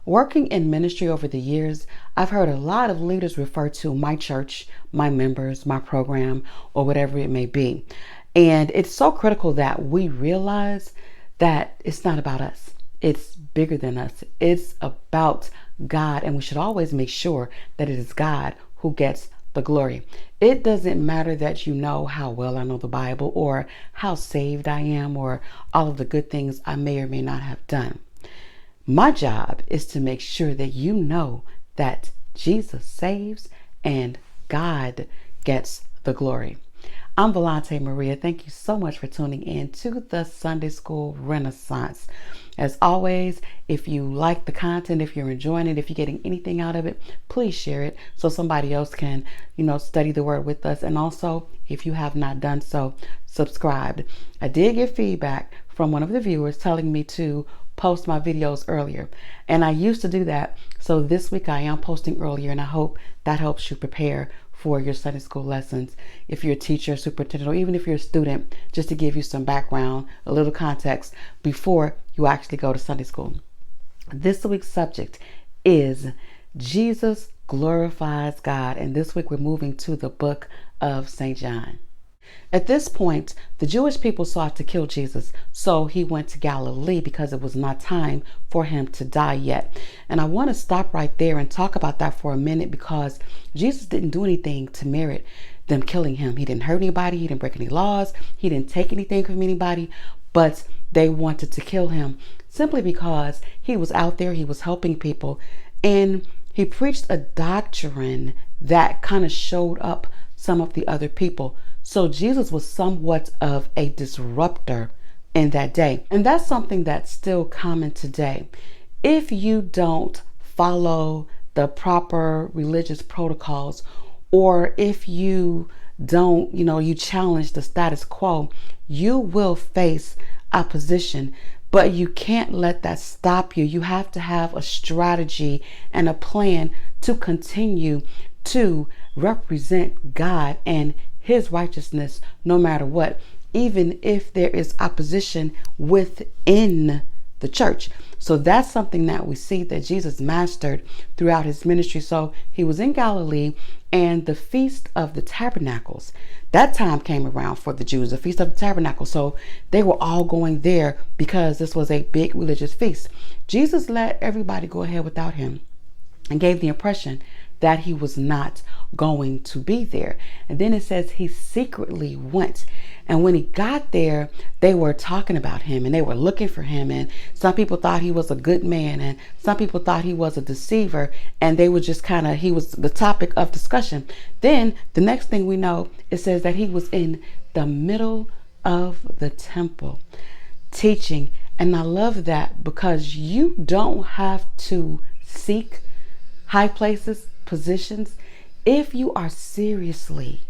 Working in ministry over the years, I've heard a lot of leaders refer to my church, my members, my program, or whatever it may be. And it's so critical that we realize that it's not about us. It's bigger than us. It's about God. And we should always make sure that it is God who gets the glory. It doesn't matter that you know how well I know the Bible or how saved I am or all of the good things I may or may not have done. My job is to make sure that you know that Jesus saves and God gets the glory. I'm Valante Maria. Thank you so much for tuning in to the Sunday School Renaissance. As always, if you like the content, if you're enjoying it, if you're getting anything out of it, please share it so somebody else can, study the word with us. And also, if you have not done so, subscribe. I did get feedback from one of the viewers telling me to post my videos earlier. And I used to do that. So this week I am posting earlier, and I hope that helps you prepare for your Sunday school lessons. If you're a teacher, superintendent, or even if you're a student, just to give you some background, a little context before you actually go to Sunday school. This week's subject is Jesus glorifies God. And this week we're moving to the book of St. John. At this point, the Jewish people sought to kill Jesus, so he went to Galilee because it was not time for him to die yet. And I want to stop right there and talk about that for a minute, because Jesus didn't do anything to merit them killing him. He didn't hurt anybody. He didn't break any laws. He didn't take anything from anybody, but they wanted to kill him simply because he was out there, he was helping people, and he preached a doctrine that kind of showed up some of the other people. So Jesus was somewhat of a disruptor in that day. And that's something that's still common today. If you don't follow the proper religious protocols, or if you don't, you challenge the status quo, you will face opposition. But you can't let that stop you. You have to have a strategy and a plan to continue to represent God and his righteousness no matter what, even if there is opposition within the church. So that's something that we see that Jesus mastered throughout his ministry. So he was in Galilee, and the Feast of the Tabernacles, that time came around for the Jews, the Feast of the Tabernacles. So they were all going there because this was a big religious feast. Jesus let everybody go ahead without him and gave the impression that he was not going to be there. And then it says he secretly went. And when he got there, they were talking about him and they were looking for him. And some people thought he was a good man, and some people thought he was a deceiver. And they were just he was the topic of discussion. Then the next thing we know, it says that he was in the middle of the temple teaching. And I love that, because you don't have to seek high places, positions, if you are seriously,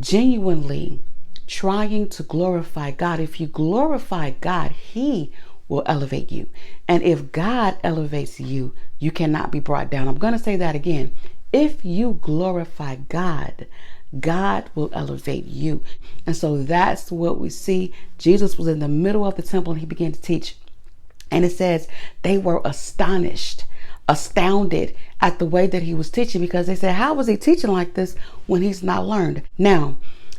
genuinely trying to glorify God. If you glorify God, he will elevate you. And if God elevates you, you cannot be brought down. I'm going to say that again. If you glorify God, God will elevate you. And so that's what we see. Jesus was in the middle of the temple and he began to teach. And it says they were astounded at the way that he was teaching, because they said, how was he teaching like this when he's not learned? Now,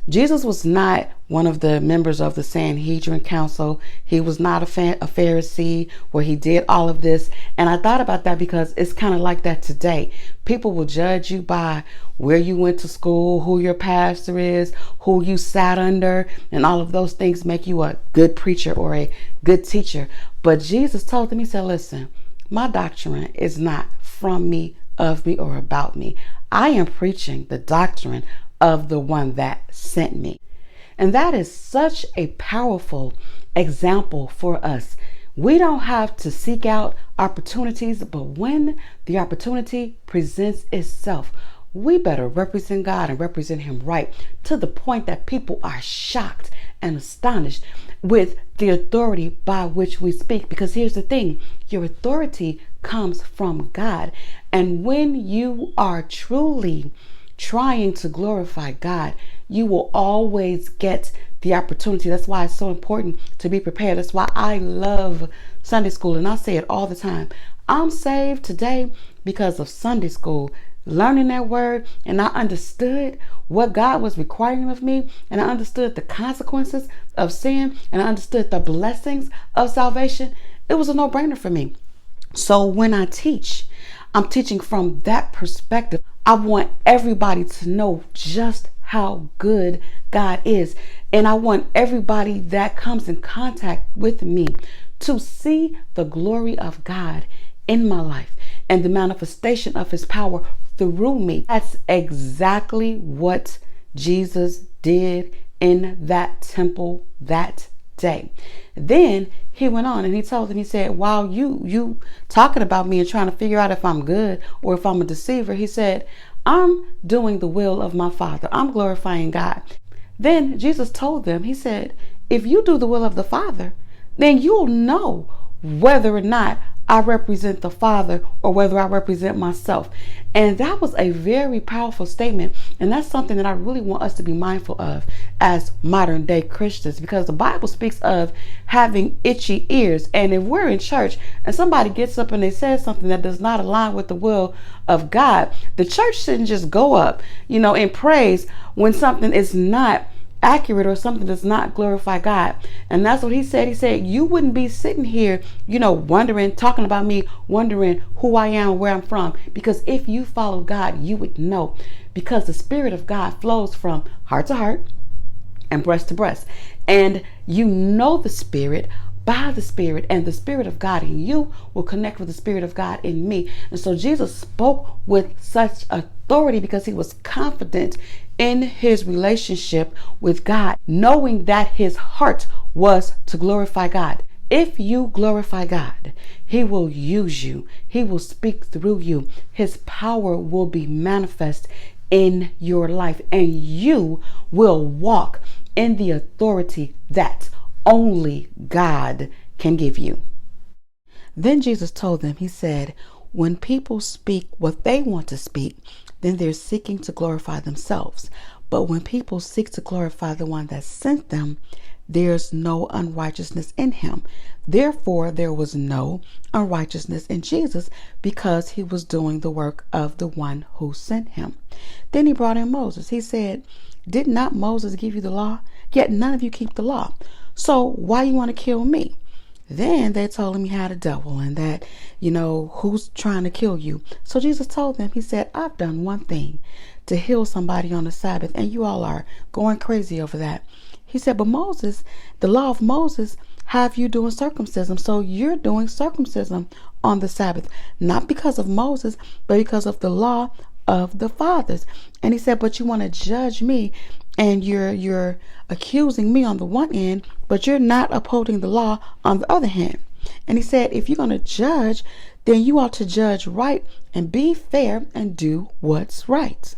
Jesus was not one of the members of the Sanhedrin Council. He was not a Pharisee where he did all of this. And I thought about that because it's kind of like that today. People will judge you by where you went to school, who your pastor is, who you sat under, and all of those things make you a good preacher or a good teacher. But Jesus told them, he said, listen, my doctrine is not from me, of me, or about me. I am preaching the doctrine of the one that sent me. And that is such a powerful example for us. We don't have to seek out opportunities, but when the opportunity presents itself, we better represent God and represent him right, to the point that people are shocked and astonished with the authority by which we speak. Because here's the thing, your authority comes from God. And when you are truly trying to glorify God, you will always get the opportunity. That's why it's so important to be prepared. That's why I love Sunday school. And I say it all the time. I'm saved today because of Sunday school, learning that word, and I understood what God was requiring of me, and I understood the consequences of sin, and I understood the blessings of salvation. It was a no-brainer for me. So when I teach, I'm teaching from that perspective. I want everybody to know just how good God is. And I want everybody that comes in contact with me to see the glory of God in my life and the manifestation of his power through me. That's exactly what Jesus did in that temple that day. Then he went on and he told them, he said, while you talking about me and trying to figure out if I'm good or if I'm a deceiver, he said, I'm doing the will of my Father. I'm glorifying God. Then Jesus told them, he said, if you do the will of the Father, then you'll know whether or not I represent the Father or whether I represent myself. And that was a very powerful statement. And that's something that I really want us to be mindful of as modern day Christians, because the Bible speaks of having itchy ears. And if we're in church and somebody gets up and they says something that does not align with the will of God, the church shouldn't just go up, in praise when something is not accurate or something does not glorify God. And that's what he said. He said, you wouldn't be sitting here, wondering, talking about me, wondering who I am, where I'm from. Because if you follow God, you would know, because the Spirit of God flows from heart to heart and breast to breast. And the Spirit by the Spirit, and the Spirit of God in you will connect with the Spirit of God in me. And so Jesus spoke with such authority because he was confident in his relationship with God, knowing that his heart was to glorify God. If you glorify God, he will use you. He will speak through you. His power will be manifest in your life, and you will walk in the authority that only God can give you. Then Jesus told them, he said, when people speak what they want to speak, then they're seeking to glorify themselves. But when people seek to glorify the one that sent them, there's no unrighteousness in him. Therefore, there was no unrighteousness in Jesus, because he was doing the work of the one who sent him. Then he brought in Moses. He said, did not Moses give you the law? Yet none of you keep the law. So why you want to kill me? Then they told him he had a devil and that, who's trying to kill you. So Jesus told them, he said, I've done one thing, to heal somebody on the Sabbath, and you all are going crazy over that. He said, but Moses, the law of Moses, have you doing circumcision. So you're doing circumcision on the Sabbath, not because of Moses, but because of the law of the fathers. And he said, but you want to judge me, and you're accusing me on the one end, but you're not upholding the law on the other hand. And he said, if you're going to judge, then you ought to judge right and be fair and do what's right.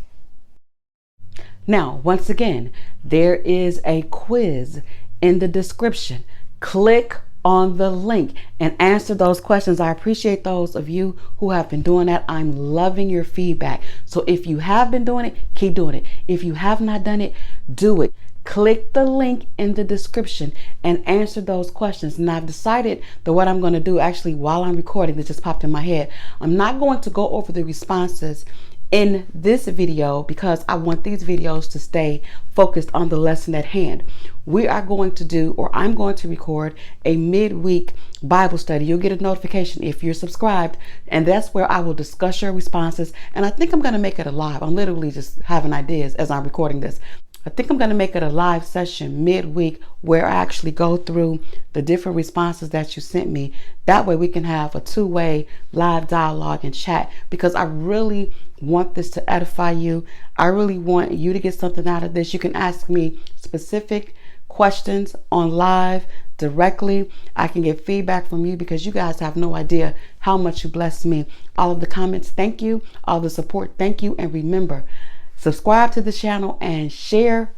Now, once again, there is a quiz in the description. Click on the link and answer those questions. I appreciate those of you who have been doing that. I'm loving your feedback. So if you have been doing it, keep doing it. If you have not done it, do it. Click the link in the description and answer those questions. And I've decided that what I'm going to do, actually, while I'm recording, this just popped in my head. I'm not going to go over the responses in this video because I want these videos to stay focused on the lesson at hand. We are going to do, or I'm going to record a midweek Bible study. You'll get a notification if you're subscribed, and that's where I will discuss your responses. And I think I'm going to make it a live. I'm literally just having ideas as I'm recording this. I think I'm going to make it a live session midweek where I actually go through the different responses that you sent me. That way we can have a two-way live dialogue and chat, because I really want this to edify you. I really want you to get something out of this. You can ask me specific questions on live directly. I can get feedback from you because you guys have no idea how much you bless me. All of the comments, thank you. All the support, thank you. And remember, subscribe to the channel and share.